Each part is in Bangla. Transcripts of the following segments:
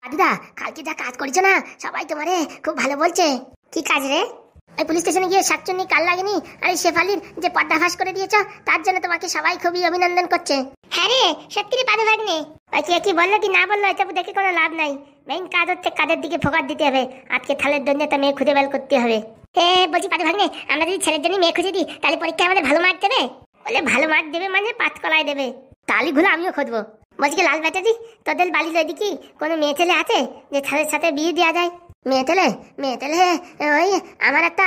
দাদুদা, কালকে যা কাজ করেছো না, সবাই তোমারে খুব ভালো বলছে। কি কাজ রে? ওই পুলিশ স্টেশনে গিয়ে শাকচুন্নি কাল লাগেনি আর এই শেফালির যে পর্দাফাশ করে দিয়েছ, তার জন্য তোমাকে সবাই খুবই অভিনন্দন করছে। হ্যাঁ রে, সত্যি রে পাদু ভাগ্নে। কে কি বললো কি না বললো এসব দেখে কোনো লাভ নাই। মেইন কাজ হচ্ছে কাজের দিকে ফোকাস দিতে হবে। আজকে থালের জন্য একটা মেয়ে খুঁজে বের করতে হবে। বলছি পাদু ভাগ্নে, আমরা যদি ছেলের জন্য মেয়ে খুঁজে দিই তাহলে পরীক্ষায় আমাদের ভালো মার্ক দেবে? বলে ভালো মার্ক দেবে মানে পাঁচ কলায় দেবে। তালি ঘুরে আমিও খুঁজবো। বলছি কি লাল ব্যাটারি, তোদের বাড়ির ওইদিকে কোনো মেয়ে ছেলে আছে যে ছেলের সাথে বিয়ে দেওয়া যায়? মেয়ে ছেলে ওই আমার একটা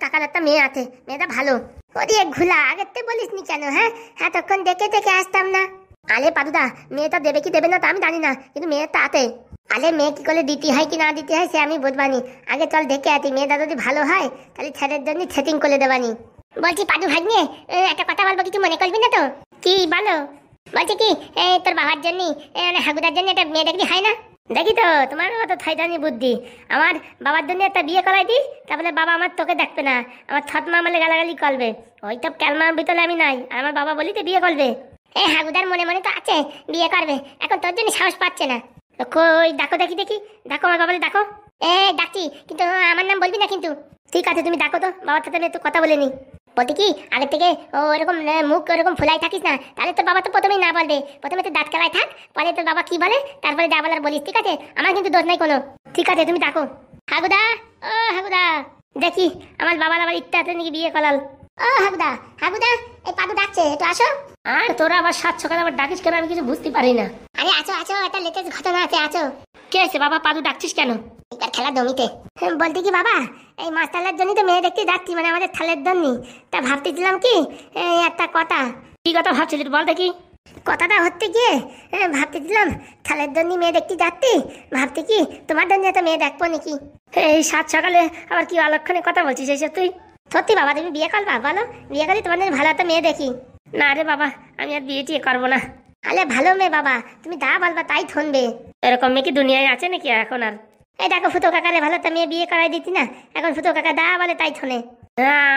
কাকার একটা মেয়ে আছে, মেয়েটা ভালো। ওরে ঘুলা, আগের তো বলিস নি কেন? হ্যাঁ তখন দেখে দেখে আসতাম না। আলে পাদুদা, মেয়েটা দেবে কি দেবে না তা আমি জানি না, কিন্তু মেয়েটা আতে। আলে মেয়ে কি করে দিতে হয় কি না দিতে হয় সে আমি বুঝবানি। আগে চল দেখে আতি, মেয়েটা যদি ভালো হয় তাহলে ছেলের জন্য সেটিং করে দেবানি। বলছি পাদু ভাগ্নে, একটা কথা বলবো, কিছু মনে করবি না তো? কি বলো? বলছি কি তোর বাবার জন্য হাগুদার জন্য একটা মেয়ে দেখলি হয় না? দেখি তো, তোমার অত থাইদানি বুদ্ধি। আমার বাবার জন্য একটা বিয়ে করাই দিই, তারপরে বাবা আমার তোকে দেখবে না, আমার ছটমা মালে গালাগালি করবে। ওই তো ক্যালমার ভিতরে আমি নাই, আর আমার বাবা বলি তো বিয়ে করবে। হাগুদার মনে মনে তো আছে বিয়ে করবে, এখন তোর জন্য সাহস পাচ্ছে না। কই ডাকো, দেখি ডাকো আমার বাবারে, ডাকো। ডাকছি, কিন্তু আমার নাম বলবি না কিন্তু। ঠিক আছে, তুমি ডাকো তো, বাবার সাথে আমি একটু কথা বলে নি। বলতে কি আগে থেকে ও এরকম মুখ ওরকম ফুলাই থাকিস না, তাহলে তোর বাবা তো প্রথমেই না বলবে। প্রথমে তো দাঁত খেলায় থাক, পরে তোর বাবা কি বলে তারপরে যা বলার বলিস। ঠিক আছে, আমার কিন্তু দোষ নাই কোনো। ঠিক আছে, তুমি ডাকো। হাগুদা, ও হাগুদা, দেখি আমার বাবার আবার ইচ্ছা আছে নাকি বিয়ে করাল। ও হাগুদা, এই পাদু ডাকছে, একটু আসো। আর তোরা আবার সাত সকালে আবার ডাকিস কেন, আমি কিছু বুঝতে পারি না। আরে আছো, একটা লেটেস্ট ঘটনা আছে, আছো। কে আছে বাবা? পাদু ডাকছিস কেন? তার খেলা জমিতে। বলতে কি বাবা, এই মাস্টারের জন্যই তো মেয়ে দেখতে যাচ্ছি, মানে আমাদের থালের জন্য। তা ভাবতেছিলাম কি একটা কথা। কি কথা ভাবছিলি বল দেখি? কথাটা হচ্ছে গিয়ে ভাবতেছিলাম থালের জন্য মেয়ে দেখতে যাচ্ছি, ভাবতে কি তোমার জন্য একটা মেয়ে দেখবো নাকি। এই সাত সকালে আবার কি অলক্ষণে কথা বলছিস এইসব তুই? সত্যি বাবা, তুমি বিয়ে করবা? বলো, বিয়ে করি তোমার জন্য ভালো একটা মেয়ে দেখি। না রে বাবা, আমি আর বিয়ে টিয়ে করবো না। আলে ভালো মেয়ে বাবা, তুমি যা বলবা তাই শুনবে। এরকম মেয়ে কি দুনিয়ায় আছে নাকি এখন আর? এই দেখো ফুটো কাকারে ভালো একটা মেয়ে বিয়ে করাই দিতি না, এখন ফুটো কাকা দা বলে তাই শোনে।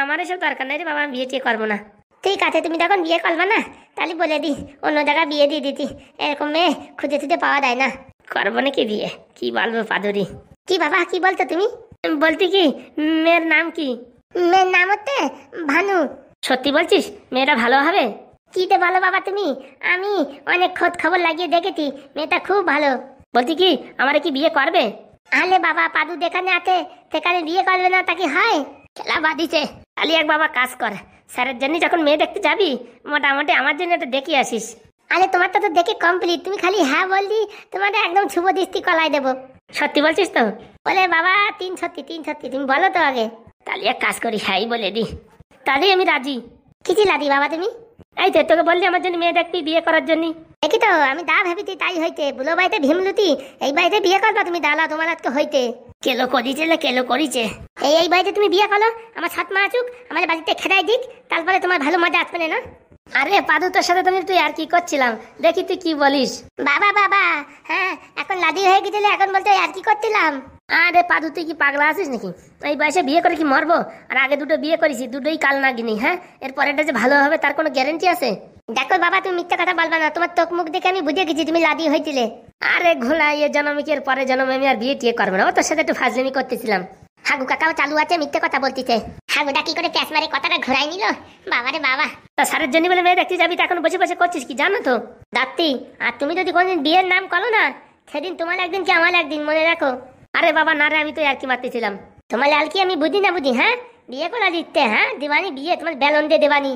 আমার এসব দরকার নেই রে বাবা, আমি বিয়ে টিয়ে করবো না। ঠিক আছে, তুমি যখন বিয়ে করবা না তাহলে বলে দি অন্য জায়গায় বিয়ে দিয়ে দিতি। এরকম মেয়ে খুঁজে খুঁজে পাওয়া যায় না। করবো নাকি বিয়ে? কি বলবো পাদুরি? কি বাবা কি বলতো তুমি? বলতে কি মেয়ের নাম কি? মেয়ের নাম হচ্ছে ভানু। সত্যি বলছিস? মেয়েটা ভালো হবে? কি তো বলো বাবা তুমি, আমি অনেক খোঁজ খবর লাগিয়ে দেখেছি, মেয়েটা খুব ভালো। বলছি কি আমার কি বিয়ে করবে? আলে বাবা, পাদু যেখানে আছে সেখানে বিয়ে করবে না তা কি হয়? খেলা বাদিছে। তাহলে এক বাবা কাজ কর, স্যারের জন্য যখন মেয়ে দেখতে যাবি মোটামুটি আমার জন্য একটা দেখে আসিস। আরে তোমারটা তো দেখে কমপ্লিট, তুমি খালি হ্যাঁ বললি তোমাদের একদম শুভ দৃষ্টি কলাই দেবো। সত্যি বলছিস তো? বলে বাবা তিন সত্যি, তুমি বলো তো আগে। তাহলে এক কাজ করি, হ্যাঁ বলে দি, তাহলে আমি রাজি। কি রাজি বাবা তুমি? এই তো তোকে বললি আমার জন্য মেয়ে দেখবি বিয়ে করার জন্য। দেখি তো, আমি দা ভেবেছি তাই হইতে। বুলো বাড়িতে ভীমলুতি, এই বাড়িতে বিয়ে করবা তুমি? দালা তোমার আজকে হইতে কেলো করিছে। এই বাড়িতে তুমি বিয়ে করো, আমার সাত মা আচুক, আমার বাড়িতে খেদাই দিক, তারপরে তোমার ভালো মজা আসবে না? আরে পাদু, তোর সাথে তুই আর কি করছিলাম, দেখি তুই কি বলিস। বাবা হ্যাঁ, এখন লাদি হয়ে গেছিলে, এখন বলতে আর কি করছিলাম। আরে পাদু, তুই কি পাগলা আছিস নাকি? এই বয়সে বিয়ে করে কি মরবো? আর আগে দুটো বিয়ে করেছি, দুটোই কাল নাগিনি। হ্যাঁ, এর পরেরটা যে ভালো হবে তার কোনো গ্যারেন্টি আছে? দেখো বাবা, তুমি মিথ্যা কথা বলবা না, তোমার চোখ মুখ দেখে আমি বুঝে গেছি তুমি লাদি হয়েছিলে। আরে ঘোলা, এ জন্মে কি এর পরে জন্মে আমি আর বিয়ে টিয়ে করবো না। ও তোর সাথে একটু ফাজলামি করতেছিলাম। হাগু কাকাও চালু আছে মিথ্যে কথা বলতেছে। হাগুটা কি করে প্যাস মারে কথাটা ঘোরাই নিল বাবারে বাবা। তা স্যারের জন্য বলে মেয়ে দেখতে যাবি, তা এখন বসে বসে করছিস কি জানো তো দাত্তি? আর তুমি যদি কোনদিন বিয়ের নাম করো না, সেদিন তোমার একদিন কি আমার একদিন, মনে রাখো। আরে বাবা না রে, আমি তো আর কি মারতেছিলাম। তোমার লাল কি আমি বুঝি না বুঝি? হ্যাঁ, বিয়ে করা দিতে, হ্যাঁ দিবানি বিয়ে, তোমার বেলন দিয়ে দেবানি।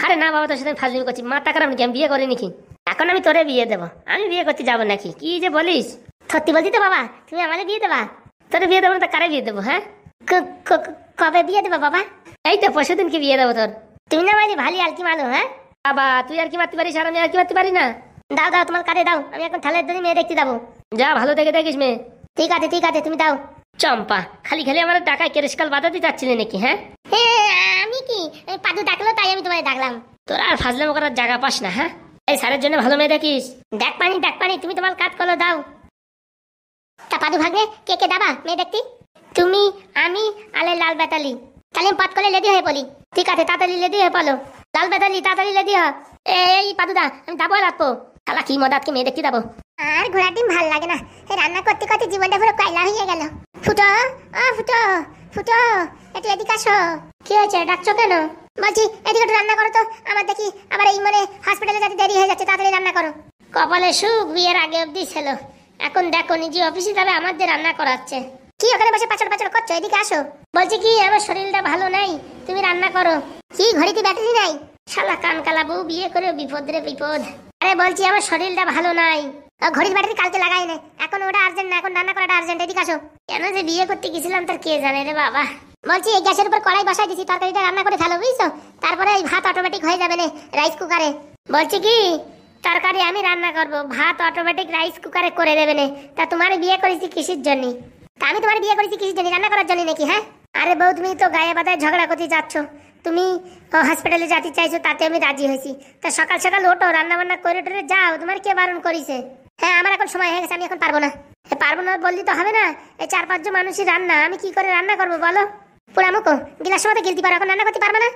আরে না বাবা, তোর সাথে ফাজলামি করছি, মাথা খারাপ নাকি? আমি বিয়ে করি নাকি? এখন আমি তোরে বিয়ে দেবো, আমি বিয়ে করতে যাবো নাকি? কি যে বলিস? সত্যি বলছি তো বাবা, তুমি আমাকে বিয়ে দেবা? তোরে বিয়ে দেবো না, তা কারে বিয়ে দেবো? হ্যাঁ, কবে বিয়ে দেবো বাবা? এই তো পরশু দিনকে বিয়ে দেবো তোর। তুমি না মানে ভালো আর কি মানো? হ্যাঁ বাবা, তুই আর কি মারতে পারিস আর আমি আর কি মারতে পারি না। দাও তোমার কারে দাও, আমি এখন থালের জন্য মেয়ে দেখতে যাবো। যা ভালো দেখে দেখিস মেয়ে। ঠিক আছে তুমি দাও। চম্পা, খালি আমার টাকায় কেরেসকাল বাঁধাতে চাচ্ছিলে নাকি? হ্যাঁ আমি কি পাদু ডাকলো তাই আমি তোমায় ডাকলাম। তোরা আর ফাজলামো করার জায়গা পাস না। হ্যাঁ, এই স্যারের জন্য ভালো মেয়ে দেখিস। ডাক পানি, তুমি তোমার কাজ করো, দাও। তা পাদু ভাগ্নে কে দাবা মেয়ে দেখতি? তুমি, আমি, আলে লাল বেতালি। তাহলে আমি পাত করে লেডি হয়ে বলি। ঠিক আছে, তাড়াতাড়ি লেডি হয়ে বলো। লাল বেতালি তাড়াতাড়ি লেডি হ। এই পাদুদা, আমি দাবো রাখবো। শালা কি মদাতকে মেয়ে দেখতে যাবো? আর ঘোড়ার ডিম ভাল লাগে না, রান্না করতে করতে জীবনটা পুরো কয়লা হয়ে গেল। ফুটো, ফুটো, ফুটো, একটু এদিকে আসো। কি হয়েছে, ডাকছো কেন? বলছি এদিকে একটু রান্না করো তো, আমার দেখি আবার এই মানে হসপিটালে যেতে দেরি হয়ে যাচ্ছে, তাড়াতাড়ি রান্না করো। কপালে সুখ বিয়ের আগে অবধি ছিল, এখন দেখো নিজে অফিসে যাবে আমাদের রান্না করাচ্ছে। কি ওখানে বসে পাচড় পাচড় করছো, এদিকে আসো। বলছি কি আমার শরীরটা ভালো নাই, তুমি রান্না করো। কি ঘড়িতে ব্যাটারি নাই? শালা কানকালা বউ বিয়ে করে বিপদ রে বিপদ। আরে বলছি আমার শরীরটা ভালো নাই। ঘড়ির ব্যাটারি কালকে লাগাই না, এখন ওটা আর্জেন্ট না, এখন রান্না করাটা আর্জেন্ট, এদিকে আসো। কেন যে বিয়ে করতে গেছিলাম তার কে জানে রে বাবা। বলছি এই গ্যাসের উপর কড়াই বসাই দিছি, তরকারিটা রান্না করে ফেলো বুঝছো, তারপরে এই ভাত অটোমেটিক হয়ে যাবে না রাইস কুকারে। বলছি কি তরকারি আমি রান্না করব, ভাত অটোমেটিক রাইস কুকারে করে দেবে না। তা তোমার বিয়ে করেছি কিসের জন্য? তা আমি তোমার বিয়ে করেছি কিসের জন্য, রান্না করার জন্য নাকি? হ্যাঁ আরে বউ তুমি তো গায়ে বাদায় ঝগড়া করতে যাচ্ছ, তুমি হসপিটালে যেতে চাইছো তাতে আমি রাজি হয়েছি, তা সকাল সকাল ওঠো রান্না বান্না করে টোরে যাও, তোমার কে বারণ করেছে? হ্যাঁ আমার এখন সময় হয়ে গেছে, আমি এখন পারবো না। পারবো না বললি তো হবে না, এই 4-5 জন মানুষের রান্না আমি কি করে রান্না করবো বলো? পুরা মুখো গিলাস মতো গিলতে পারো, এখন রান্না করতে পারবো না?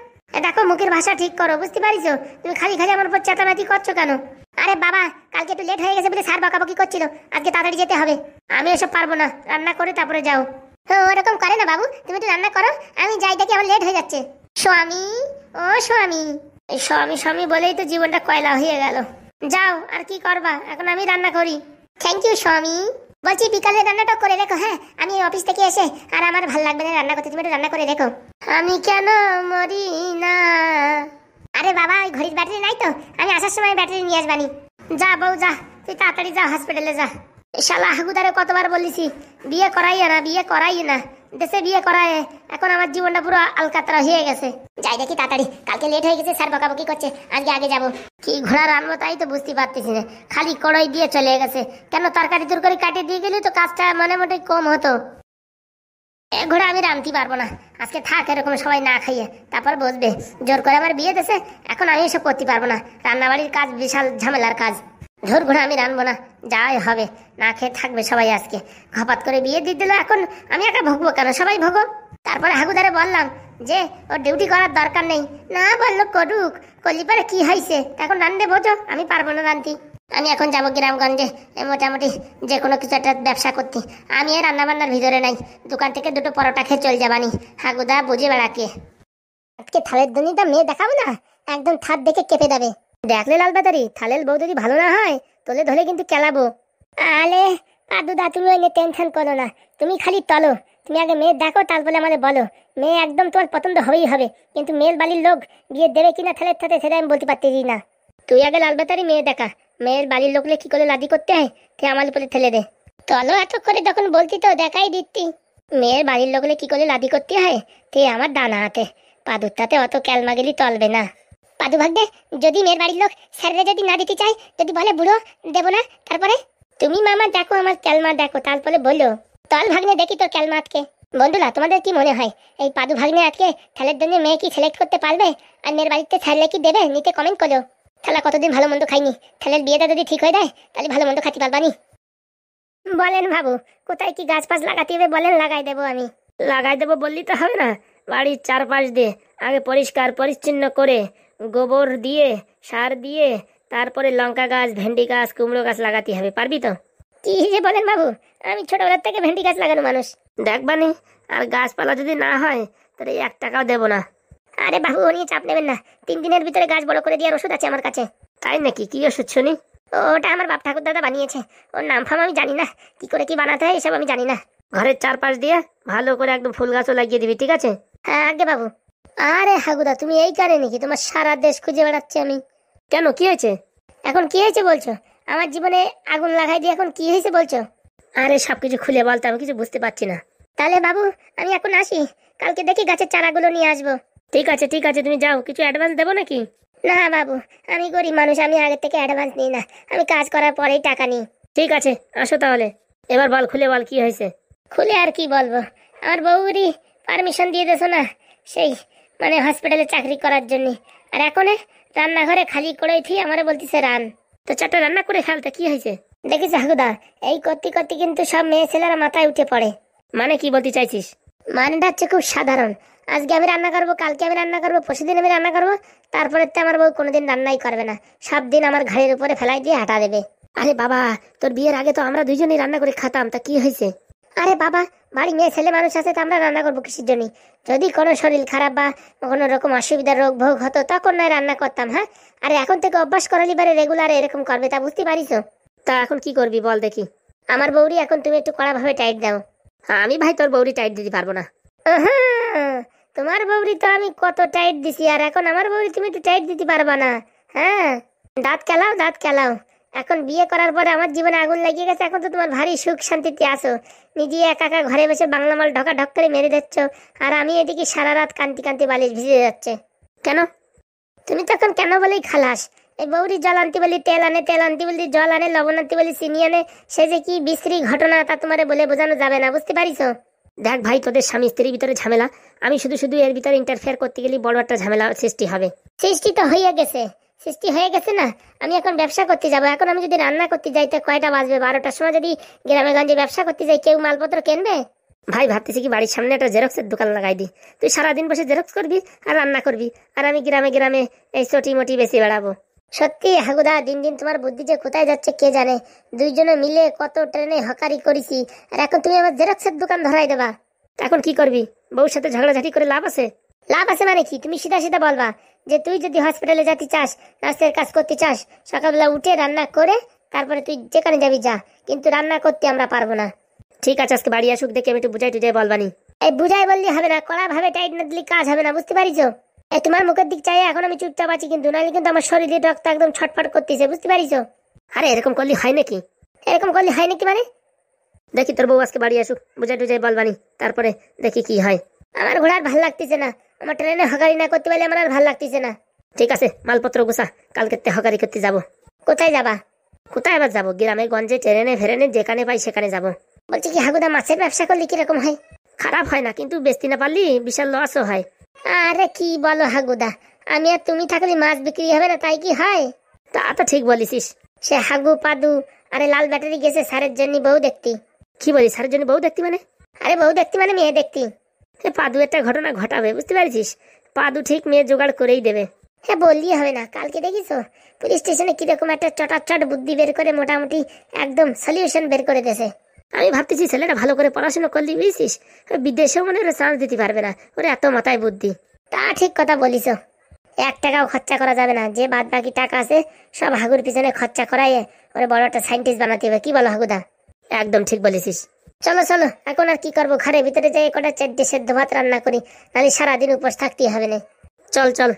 দেখো মুখের ভাষা ঠিক করো, বুঝতে পারিছো? তুমি খালি খালি আমার উপর চেতামেতি করছো কেন? আরে বাবা কালকে একটু লেট হয়ে গেছে বলে স্যার বকাবকি করছিল, আজকে তাড়াতাড়ি যেতে হবে। আমি এসব পারবো না, রান্না করে তারপরে যাও। ওরকম করে না বাবু, তুমি একটু রান্না করো, আমি যাই, দেখি আমার লেট হয়ে যাচ্ছে। স্বামী, ও স্বামী, এই স্বামী স্বামী বলেই তো জীবনটা কয়লা হয়ে গেল। যাও আর কি করবা, এখন আমি রান্না করি। থ্যাংক ইউ স্বামী। বলছি বিকালে রান্নাটা করে রেখো, হ্যাঁ আমি অফিস থেকে এসে আর আমার ভালো লাগবে না রান্না করতে, তুমি একটু রান্না করে রেখো। আমি কেন মরি না? আরে বাবা ওই ঘড়ির ব্যাটারি নাই তো, আমি আসার সময় ব্যাটারি নিয়ে আসবানি। যা বউ যা, তুই তাড়াতাড়ি যা হসপিটালে যা। শালা হাগুদারে কতবার বলেছি বিয়ে করাইয়ে না, বিয়ে করাইয়ে না, দেশে বিয়ে করায়, এখন আমার জীবনটা পুরো আলকাতরা হয়ে গেছে। যাই দেখি তাড়াতাড়ি, কালকে লেট হয়ে গেছে, স্যার বকাবকি করছে, আজকে আগে যাবো। কি ঘোড়া রান্না তাই তো বুঝতে পারতেছি না, খালি কড়াই দিয়ে চলে গেছে। কেন তরকারি তরকারি কাটিয়ে দিয়ে গেলে তো কাজটা মনে মোটে কম হতো। ঘোড়া আমি রাঁধতে পারবো না, আজকে থাক এরকম সবাই না খাইয়ে, তারপর বসবে। জোর করে আমার বিয়ে দেশে, এখন আমি এসব করতে পারবো না, রান্নাবাড়ির কাজ বিশাল ঝামেলার কাজ। ঝোর ঘোড়া আমি রানবো না, যাই হবে, না খেয়ে থাকবে সবাই। আজকে হঠাৎ করে বিয়ে দিয়ে দিল, এখন আমি একা ভোগবো কেন, সবাই ভোগো। তারপরে হাগুদারে বললাম যে ওর ডিউটি করার দরকার নেই, না বললো করুক, করলি পরে কি হয়েছে, এখন রান্ধে বোঝো, আমি পারবো না রান্ধতে। আমি এখন যাবো গ্রামগঞ্জে মোটামুটি যে কোনো কিছু একটা ব্যবসা করতে, আমি এই রান্নাবান্নার ভিতরে নাই, দোকান থেকে 2টো পরোটা খেয়ে চল যাবানি। হাগুদা বুঝে বেড়াকে আজকে থালের দনিটা মেয়ে দেখাবো না, একদম থাত দেখে কেঁপে দেবে। দেখলে লাল বাতারি, থালের বউ যদি ভালো না হয় তোলে ধরে কিন্তু কেলাবো। আলে পাদুদা তুমি ওই নিয়ে টেনশন করো না, তুমি খালি তলো, তুমি আগে মেয়ে দেখো তারপরে আমাদের বলো। মেয়ে একদম তোমার পছন্দ হবেই হবে, কিন্তু মেয়ের বাড়ির লোক বিয়ে দেবে কিনা থালের সাথে সেটা আমি বলতে পারতেছি না। তুই আগে লাল বাতারি মেয়ে দেখা, মেয়ের বাড়ির লোকলে কি করে লাদি করতে হয় তুই আমার উপরে ঠেলে দে। তলো এত করে যখন বলতি তো দেখাই দিতি, মেয়ের বাড়ির লোকলে কি করে লাদি করতে হয় তুই আমার ডানা হাতে, পাদুর তাতে অত ক্যালমা গেলি চলবে না। পাদু ভাগ্যে যদি মেয়ের বাড়ির লোক স্যাররে যদি না দিতে চাই, যদি বলে বুড়ো দেবো না, তারপরে তুমি মামা দেখো আমার ক্যালমা দেখো, তারপরে বলো তল ভাগ্নে দেখি তোর ক্যালমা আটকে। বন্ধুরা তোমাদের কি মনে হয় এই পাদু ভাগ্নে আজকে ছেলের জন্য মেয়ে কি সিলেক্ট করতে পারবে, আর মেয়ের বাড়িতে ছেলে কি দেবে, নিতে কমেন্ট করো। তাহলে কতদিন ভালো মন্দ খাইনি, ছেলের বিয়েটা যদি ঠিক হয়ে যায় তাহলে ভালো মন্দ খাতে পারবানি। বলেন বাবু কোথায় কি গাছ ফাছ লাগাতে হবে বলেন, লাগাই দেবো আমি। লাগাই দেবো বললি তো হবে না, বাড়ির চারপাশ দিয়ে আগে পরিষ্কার পরিচ্ছন্ন করে গোবর দিয়ে সার দিয়ে তারপরে লঙ্কা গাছ ভেন্ডি গাছ কুমড়ো গাছ লাগাতে হবে, পারবি তো? কি যে বলেন বাবু, আমি ছোটবেলার থেকে ভেন্ডি গাছ লাগানো মানুষ, দেখবানি। আর গাছপালা যদি না হয় তাহলে 1 টাকাও দেবো না। আরে বাবু ও নিয়ে চাপ নেবেন না, 3 দিনের ভিতরে গাছ বড় করে দেওয়ার ওষুধ আছে আমার কাছে। তাই নাকি, কি ওষুধ শুনি? ওটা আমার বাপ ঠাকুর দাদা বানিয়েছে, ওর নাম ফাম আমি জানি না, কি করে কি বানাতে হয় এসব আমি জানি না। ঘরের চারপাশ দিয়ে ভালো করে একদম ফুল গাছও লাগিয়ে দিবি, ঠিক আছে? হ্যাঁ আগে বাবু। আরে হাগুদা তুমি এই কারে নাকি, তোমার সারা দেশ খুঁজে বেড়াচ্ছি আমি। কেন কি হয়েছে? এখন কি হয়েছে বলছো? আমার জীবনে আগুন লাগাই দিয়ে এখন কি হয়েছে বলছো? আরে সবকিছু খুলে বলতো, আমি কিছু বুঝতে পারছি না। তাহলে বাবু আমি এখন আসি, কালকে দেখি গাছের চারাগুলো নিয়ে আসবো। ঠিক আছে ঠিক আছে, তুমি যাও, কিছু অ্যাডভান্স দেবো নাকি? না বাবু আমি গরিব মানুষ, আমি আগে থেকে অ্যাডভান্স নিই না, আমি কাজ করার পরেই টাকা নিই। ঠিক আছে আসো তাহলে, এবার বল খুলে বল কি হয়েছে। খুলে আর কি বলবো, আমার বউরি পারমিশন দিয়ে দেছো না সেই মানে হসপিটালে চাকরি করার জন্য, আর এখন রান্নাঘরে খালি করেই থি আমারে বলতেছে রান। তো 4টা রান্না করে ফেলতে কি হয়েছে? দেখিস হাগুদা এই করতে করতে কিন্তু সব মেয়ে ছেলেরা মাথায় উঠে পড়ে। মানে কি বলতে চাইছিস? মানেটা হচ্ছে খুব সাধারণ, আজকে আমি রান্না করবো, কালকে আমি রান্না করবো, পরশুদিন আমি রান্না করবো, তারপরে তো আমার বউ কোনোদিন রান্নাই করবে না, সব দিন আমার ঘাড়ের উপরে ফেলাই দিয়ে হাঁটা দেবে। আরে বাবা, তোর বিয়ের আগে তো আমরা দুইজনই রান্না করে খেতাম, তা কি হয়েছে? আরে বাবা, বাড়ি মেয়ে ছেলে মানুষ আছে, তো আমরা রান্না করবো কিসের জন্য? যদি কোনো শরীর খারাপ বা কোনো রকম অসুবিধার রোগ ভোগ হতো তখন নয় রান্না করতাম। হ্যাঁ, আরে এখন থেকে অভ্যাস করালি বারে রেগুলার এরকম করবে, তা বুঝতে পারিস? তা এখন কি করবি বল দেখি। আমার বউরি এখন তুমি একটু কড়া ভাবে টাইট দাও। হ্যাঁ, আমি ভাই তোর বউরি টাইট দিতে পারবো না। তোমার বউরি তো আমি কত টাইট দিছি, আর এখন আমার বউরি তুমি একটু টাইট দিতে পারবা না? হ্যাঁ, দাঁত কেলাও, দাঁত কেলাও। এখন বিয়ে করার পরে আমার জীবনে আগুন লাগিয়ে গেছে, এখন তো তোমার ভারী সুখ শান্তিতে আসো। নিজে একা একা ঘরে বসে বাংলা মাল ঢকা ঢক করে মেরে দিচ্ছ, আর আমি এদিকে সারা রাত কান্তি কান্তি বালিশ ভিজে যাচ্ছে। কেন? তুমি তখন কেন বলেই খালাস। এই বৌরি জল আনতে বলি তেল আনে, তেল আনতে বলি জল আনে, লবণ আনতে বলি চিনি আনে। সে যে কি বিশ্রী ঘটনা তা তোমারে বলে বোঝানো যাবে না, বুঝতে পারিস? দেখ ভাই, তোদের স্বামী স্ত্রীর ভিতরে ঝামেলা, আমি শুধু শুধু এর ভিতরে ইন্টারফেয়ার করতে গেলে বড় একটা ঝামেলা সৃষ্টি হবে। সৃষ্টি তো হয়ে গেছে, সৃষ্টি হয়ে গেছে না? আমি এখন ব্যবসা করতে যাবো, এখন আমি যদি রান্না করতে যাই তো কয়টা বাজবে? 12টার সময় যদি গ্রামে গঞ্জে ব্যবসা করতে যাই, কেউ মালপত্র কিনবে? ভাই ভাবতেছি কি বাড়ির সামনে একটা জেরক্সের দোকান লাগাই দিই, তুই সারাদিন বসে জেরক্স করবি আর রান্না করবি, আর আমি গ্রামে গ্রামে এই চটি মটি বেশি বেড়াবো। সত্যি হাগুদা, দিন দিন তোমার বুদ্ধি যে কোথায় যাচ্ছে কে জানে। দুইজনে মিলে কত ট্রেনে হকারি করেছি, আর এখন তুমি আমার জেরক্সের দোকান ধরাই দেবা। এখন কি করবি? বউর সাথে ঝগড়াঝাটি করে লাভ আছে? লাভ আছে মানে কি? তুমি সিধা সিধা বলবা যে তুই যদি হসপিটালে যেতে চাস, নার্সের কাজ করতে চাস, সকালবেলা উঠে রান্না করে তারপরে তুই যেখানে যাবি যা, কিন্তু রান্না করতে আমরা পারবো না। ঠিক আছে, আজকে বাড়ি আসুক, দেখে আমি একটু বুঝাই টুজাই বলবানি। এই বুঝাই বললি হবে না, কড়া ভাবে টাইট না দিলে কাজ হবে না, বুঝতে পারিস? এই তোমার মুখের দিক চাই এখন আমি চুপচাপ আছি, কিন্তু নাহলে কিন্তু আমার শরীরে রক্ত একদম ছটফট করতেছে, বুঝতে পারিস? আরে এরকম করলে হয় নাকি? এরকম করলে হয় নাকি মানে? দেখি তোর বউ আজকে বাড়ি আসুক, বুঝাই টুজাই বলবানি, তারপরে দেখি কি হয়। আমার ঘোড়ার ভাল লাগতেছে না, আমার ট্রেনে হকারি না করতে পারলে আমার আর ভাল লাগতেছে না। ঠিক আছে, মালপত্র গোছা, কালকে হকারি করতে যাব। কোথায় যাবা? কোথায় আবার যাবো? গ্রামে গঞ্জে ট্রেনে ফেরেনে যেখানে পাই সেখানে যাব। বলছি কি হাগুদা, মাছের ব্যবসা করলে কিরকম হয়? খারাপ হয় না, কিন্তু বেচতে না পারলি বিশাল লসও হয়। আরে কি বলো হাগুদা, আমি আর তুমি থাকলে মাছ বিক্রি হবে না, তাই কি হয়? তা তো ঠিক বলিস। সে হাগু পাদু আরে লাল ব্যাটারি গেছে স্যারের জন্য বউ দেখতি। কি বলি, স্যারের জন্য বউ দেখতি মানে? আরে বউ দেখতি মানে মেয়ে দেখতি। পাদু একটা ঘটনা ঘটাবে, বুঝতে পারছিস? পাদু ঠিক মেয়ে জোগাড় করেই দেবে। হ্যাঁ, বললি হবে না, কালকে দেখিস পুলিশ স্টেশনে কিরকম একটা চটাচট বুদ্ধি বের করে মোটামুটি একদম সলিউশন বের করে দিয়েছে। আমি ভাবতেছি ছেলেটা ভালো করে পড়াশোনা করলি, বুঝছিস, বিদেশেও মনে হয় চান্স দিতে পারবে না, ওরে এত মাথায় বুদ্ধি। তা ঠিক কথা বলিস, 1 টাকাও খরচা করা যাবে না, যে বাদ বাকি টাকা আছে সব হাগুর পিছনে খরচা করাইয়ে ওরে বড় একটা সাইন্টিস্ট বানাতে হবে। কি বলো হাগুদা? একদম ঠিক বলেছিস। চলো চলো, এখন আর কি করবো, ঘরের ভিতরে যাই কটা 4টে সেদ্ধ ভাত রান্না করি, নাহলে সারাদিন উপোস থাকতেই হবে না। চল চল।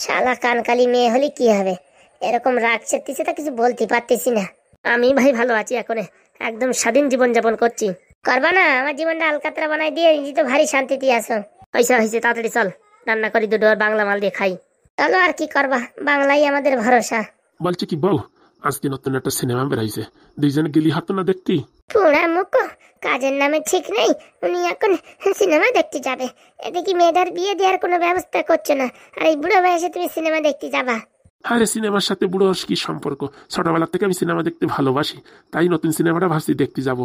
শালা কানকালি মেয়ে হলে কি হবে, এরকম রাগ চেতেছে তা কিছু বলতে পারতেছি না। আমি ভাই ভালো আছি, এখন একদম স্বাধীন জীবন যাপন করছি। করবা না? আমার জীবনটা আলকাতরা বানাই দিয়ে নিজে তো ভারী শান্তিতে আছো। হয়েছে হয়েছে, তাড়াতাড়ি চল, রান্না করি দুটো আর বাংলা মাল দিয়ে খাই। চলো, আর কি করবা, বাংলাই আমাদের ভরসা। বলছি কি বউ, আজকে নতুন একটা সিনেমা বেরাইছে, দুইজনে গেলি হাত না দেখতি? পুরা মুখ, কাজের নামে ঠিক নেই, উনি এখন সিনেমা দেখতে যাবে। এদিকে মেয়েদের বিয়ে দেওয়ার কোনো ব্যবস্থা করছে না, আর এই বুড়ো বয়সে তুমি সিনেমা দেখতে যাবা? আরে সিনেমার সাথে বুড়ো কি সম্পর্ক? ছোটবেলা থেকে আমি সিনেমা দেখতে ভালোবাসি, তাই নতুন সিনেমাটা ভাবছি দেখতে যাব।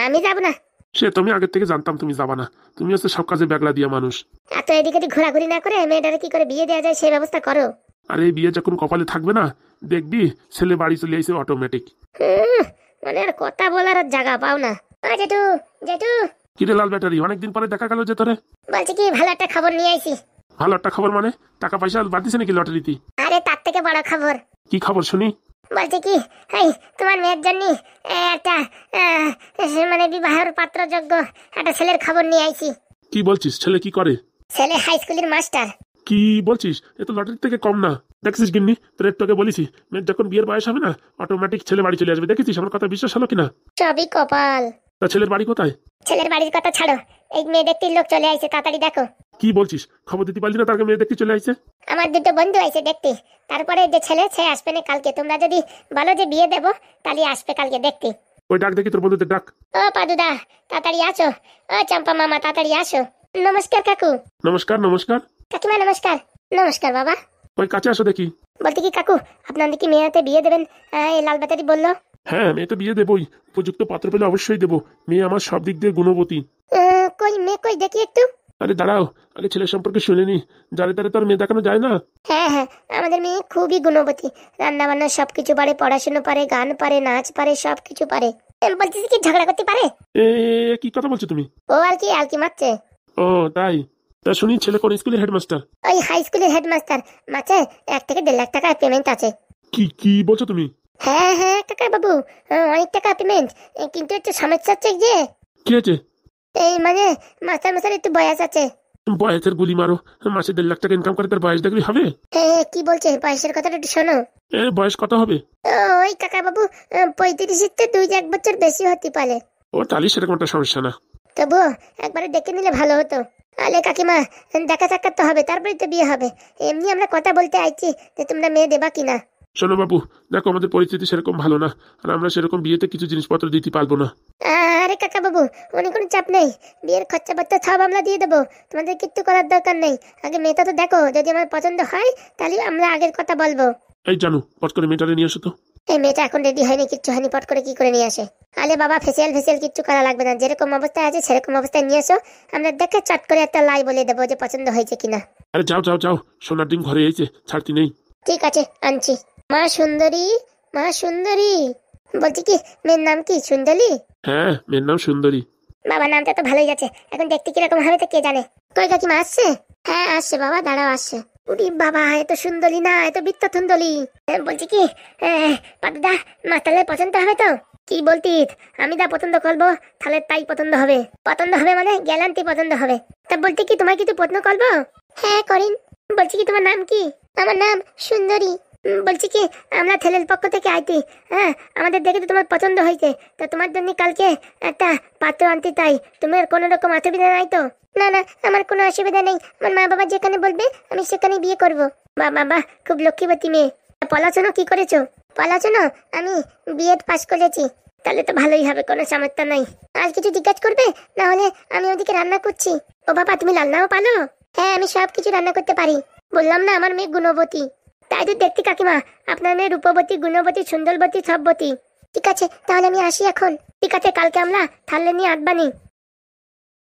আমি যাব না। সে তুমি আগের থেকে জানতাম তুমি যাবা না, তুমি হচ্ছে সব কাজে ব্যাগলা দিয়া মানুষ। এত এদিকে ঘোরাঘুরি না করে মেয়েটারে কি করে বিয়ে দেওয়া যায় সেই ব্যবস্থা করো। আরে এই বিয়ে যখন কপালে থাকবে না, দেখবি ছেলে বাড়ি চলে আইছে অটোমেটিক। মানে আর কথা বলার আর জায়গা পাও না। জেঠু, জেঠু। কিরে লাল ব্যাটারি, অনেকদিন পরে দেখা গেল যে তোরে। বলছি কি, ভালো একটা খবর নিয়ে আইছি। ভালো একটা খবর মানে? টাকা পয়সা বাড়তিছে নাকি লটারিতে? আরে তার থেকে বড় খবর। কি খবর শুনি? বলছি কি, এই তোমার মেয়ের জন্য একটা মানে বিবাহের পাত্রযোগ্য একটা ছেলের খবর নিয়ে আইছি। কি বলছিস? ছেলে কি করে? ছেলে হাই স্কুলের মাস্টার। কি বলছিস? এ তো লটারির থেকে কম না। দেখছিস গিন্নি, তোর একটু আগে বলেছি মেয়ের যখন বিয়ের বয়স হবে না অটোমেটিক ছেলে বাড়ি চলে আসবে। দেখেছিস আমার কথা বিশ্বাস হলো কিনা? সবই কপাল। তা ছেলের বাড়ি কোথায়? ছেলের বাড়ির কথা ছাড়ো, এই মেয়ে দেখতে লোক চলে আইছে, তাড়াতাড়ি দেখো। কি বলছিস? খবর দিতে পারলি না তার আগে মেয়ে দেখতে চলে আইছে? আমার দুটো বন্ধু আইছে দেখতে, তারপরে যে ছেলে সে আসবে না কালকে। তোমরা যদি বলো যে বিয়ে দেবো তাহলে আসবে কালকে দেখতে। ওই ডাক দেখি তোর বন্ধুদের ডাক। ও পাদুদা, তাড়াতাড়ি আসো। ও চম্পা মামা, তাড়াতাড়ি আসো। নমস্কার কাকু। নমস্কার নমস্কার। কাকিমা নমস্কার। নমস্কার বাবা। ওই কাছে আসো দেখি। বলতে কি কাকু, আপনাদের কি মেয়েতে বিয়ে দেবেন? এই লাল ব্যাটারি বললো। হ্যাঁ, মেয়ে তো বিয়ে দেবই, উপযুক্ত পাত্র পেলে অবশ্যই দেবো। মেয়ে আমার সব দিক দিয়ে গুণবতী। কই মেয়ে কই দেখি একটু। আরে দাঁড়াও, আগে ছেলের সম্পর্কে শুনে নি। যারে তারে তো আর মেয়ে দেখানো যায় না। হ্যাঁ হ্যাঁ, আমাদের মেয়ে খুবই গুণবতী, রান্না বান্না সবকিছু পারে, পড়াশোনা পারে, গান পারে, নাচ পারে, সবকিছু পারে। বলছিস কি ঝগড়া করতে পারে? এ কি কথা বলছো তুমি? ও আর কি মারছে। ও তাই? তা শুনি ছেলে কোন স্কুলের হেডমাস্টার? ওই হাই স্কুলের হেডমাস্টার। মাছে 1 থেকে 1.5 লাখ টাকা পেমেন্ট আছে। কি কি বলছো তুমি? হ্যাঁ হ্যাঁ কাকা বাবু, অনেক টাকা পেমেন্ট। কিন্তু একটু সমস্যা হচ্ছে যে, কি আছে? এই মানে মাস্টার মশাই একটু বয়স আছে। বয়সের গুলি মারো, মাসে 1.5 লাখ টাকা ইনকাম করে তার বয়স দেখবি হবে? কি বলছে বয়সের কথাটা একটু শোনো। বয়স কত হবে? ওই কাকা বাবু, 35-এর থেকে 2-1 বছর বেশি হতে পারে। ও তাহলে সেরকম একটা সমস্যা না। তবুও একবারে দেখে নিলে ভালো হতো। আলে কাকিমা, দেখা সাক্ষাৎ তো হবে, তারপরে তো বিয়ে হবে। এমনি আমরা কথা বলতে আইছি যে তোমরা মেয়ে দেবা কিনা। শোনো বাবু, দেখো আমাদের পরিস্থিতি সেরকম ভালো না, আর আমরা সেরকম বিয়েতে কিছু জিনিসপত্র দিতে পারবো না। আরে কাকা বাবু, অনেক কোনো চাপ নেই, বিয়ের খরচা বার্চা সব আমরা দিয়ে দেবো, তোমাদের কিচ্ছু করার দরকার নেই। আগে মেয়েটা তো দেখো, যদি আমার পছন্দ হয় তাহলে আমরা আগের কথা বলবো। এই জানো, পট করে মেয়েটারে নিয়ে এসো তো। এই মেয়েটা এখন রেডি হয়নি, কিচ্ছু হয়নি, পট করে কি করে নিয়ে আসে? আলে বাবা, ফেসিয়াল কিচ্ছু করা লাগবে না, যেরকম অবস্থায় আছে সেরকম অবস্থায় নিয়ে এসো। আমরা দেখে চট করে একটা লাই বলে দেবো যে পছন্দ হয়েছে কিনা। আরে যাও যাও যাও, সোনার ডিম ঘরে এসেছে, ছাড়তি নেই। ঠিক আছে, আনছি। মা সুন্দরী, মা সুন্দরী। বলছি কি, মেয়ের নাম কি সুন্দরী? হ্যাঁ, মেয়ের নাম সুন্দরী। বাবা, নামটা তো ভালোই আছে, এখন দেখতে কিরকম হবে তো কে জানে। কই কাকিমা আসছে? হ্যাঁ আসছে বাবা, দাঁড়াও আসছে। উরি বাবা, এত সুন্দরী না, এত বিত্ত সুন্দরী। বলছি কি, পাদুদা, মাস্টারের পছন্দ হবে তো? কি বলতিস? আমি যা পছন্দ করবো তাহলে তাই পছন্দ হবে। পছন্দ হবে মানে গ্যালান্টি পছন্দ হবে। তা বলছি কি, তোমার কিছু পছন্দ করবো? হ্যাঁ করিন। বলছি কি, তোমার নাম কি? আমার নাম সুন্দরী। বলছি কি, আমরা ছেলের পক্ষ থেকে আইতি। হ্যাঁ, আমাদের দেখে তো তোমার পছন্দ হয়েছে, তা তোমার জন্য কালকে একটা পাত্র আনতে চাই। তোমার কোনো রকম অসুবিধা নাই তো? না না, আমার কোনো অসুবিধা নেই, আমার মা বাবা যেখানে বলবে আমি সেখানে বিয়ে করব। বাবা বাহ, খুব লক্ষ্মীবতী মেয়ে। পড়াশোনা কি করেছো? পড়াশোনা আমি বিএড পাস করেছি। তাহলে তো ভালোই হবে, কোনো সমস্যা নাই। আর কিছু জিজ্ঞাসা করবে? না হলে আমি ওদিকে রান্না করছি। ও বাবা, তুমি রান্নাও পারো? হ্যাঁ, আমি সব কিছু রান্না করতে পারি। বললাম না আমার মেয়ে গুণবতী। তাই তো দেখতে কাকিমা, আপনার মেয়ে রূপবতী, গুণবতী, সুন্দরবতী, সববতী। ঠিক আছে, তাহলে আমি আসি এখন। ঠিক আছে, কালকে আমরা থাললে নিয়ে আটবানি।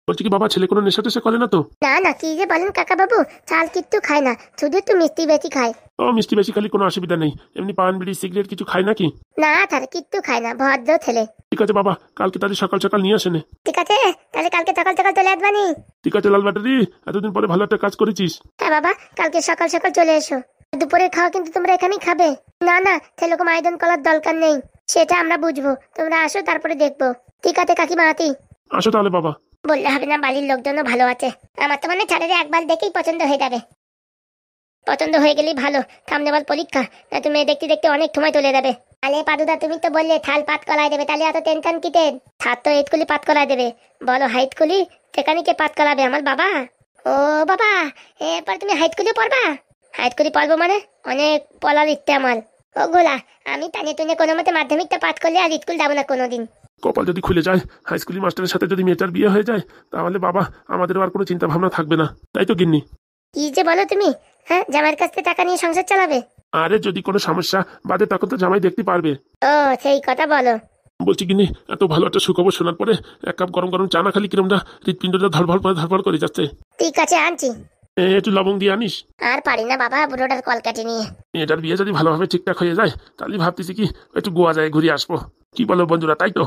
বলছি কি বাবা, ছেলে কোনো নেশা টেশা করে না তো? না না, কি যে বলেন কাকা বাবু, চাল কিচ্ছু খায় না, শুধু একটু মিষ্টি বেশি খায়। ও মিষ্টি বেশি খালি কোনো অসুবিধা নেই, এমনি পান বিড়ি সিগারেট কিছু খায় নাকি? না তার কিচ্ছু খায় না, ভদ্র ছেলে। ঠিক আছে বাবা, কালকে তাহলে সকাল সকাল নিয়ে আসেনে। ঠিক আছে, তাহলে কালকে সকাল সকাল চলে আসবানি। ঠিক আছে লাল ব্যাটারি, এতদিন পরে ভালো একটা কাজ করেছিস। হ্যাঁ বাবা, কালকে সকাল সকাল চলে এসো। দুপুরের খাওয়া কিন্তু তোমরা এখানেই খাবে। না না, সেরকম আয়োজন করার দরকার নেই, সেটা আমরা বুঝবো, তোমরা আসো তারপরে দেখবো। ঠিক আছে কাকিমা, আতি। আসো তাহলে বাবা। বললে হবে না, বাড়ির লোকজনও ভালো আছে। আমার তো মানে ছাড়ে একবার দেখেই পছন্দ হয়ে যাবে। পছন্দ হয়ে গেলেই ভালো, সামনে আবার পরীক্ষা, না তুমি দেখতে দেখতে অনেক সময় চলে যাবে। আলে পাদুদা, তুমি তো বললে থাল পাত করাই দেবে, তাহলে এত টেনশন কিতেন? ছাদ তো এইটকুলি পাত করাই দেবে, বলো হাইটকুলি, সেখানে কে পাত করাবে? আমার বাবা। ও বাবা, এরপর তুমি হাইটকুলি পড়বা? হাইটকুলি পড়বো মানে? অনেক পড়ার ইচ্ছে আমার। ও গোলা, আমি টানে টুনে কোনো মতে মাধ্যমিকটা পাঠ করলে আর স্কুল যাবো না কোনোদিন। কপাল যদি খুলে যায়, হাই স্কুলের মাস্টারের সাথে যদি মেয়েটার বিয়ে হয়ে যায়, তাহলে বাবা আমাদেরও আর কোনো চিন্তা ভাবনা থাকবে না, তাই তো গিন্নি? কি যে বলো তুমি, হ্যাঁ, জামাইয়ের কাছ থেকে টাকা নিয়ে সংসার চালাবে? আরে যদি কোনো সমস্যা বাদে তখন তো জামাই দেখতে পারবে। ও সেই কথা বলো। বলছি গিন্নি, এত ভালো একটা সুখবর শোনার পরে এক কাপ গরম গরম চা না খালি কিরমটা হৃৎপিণ্ডটা ধড়ফড় করে যাচ্ছে। ঠিক আছে, আনছি। একটু লবঙ্গ দিয়ে আনিস। আর পারি না বাবা, বুড়োটার কলকাঠি নিয়ে। এটার বিয়ে যদি ভালোভাবে ঠিকঠাক হয়ে যায়, তাহলে ভাবতেছি কি একটু গোয়া যায় ঘুরে আসবো। কি বলো বন্ধুরা, তাই তো?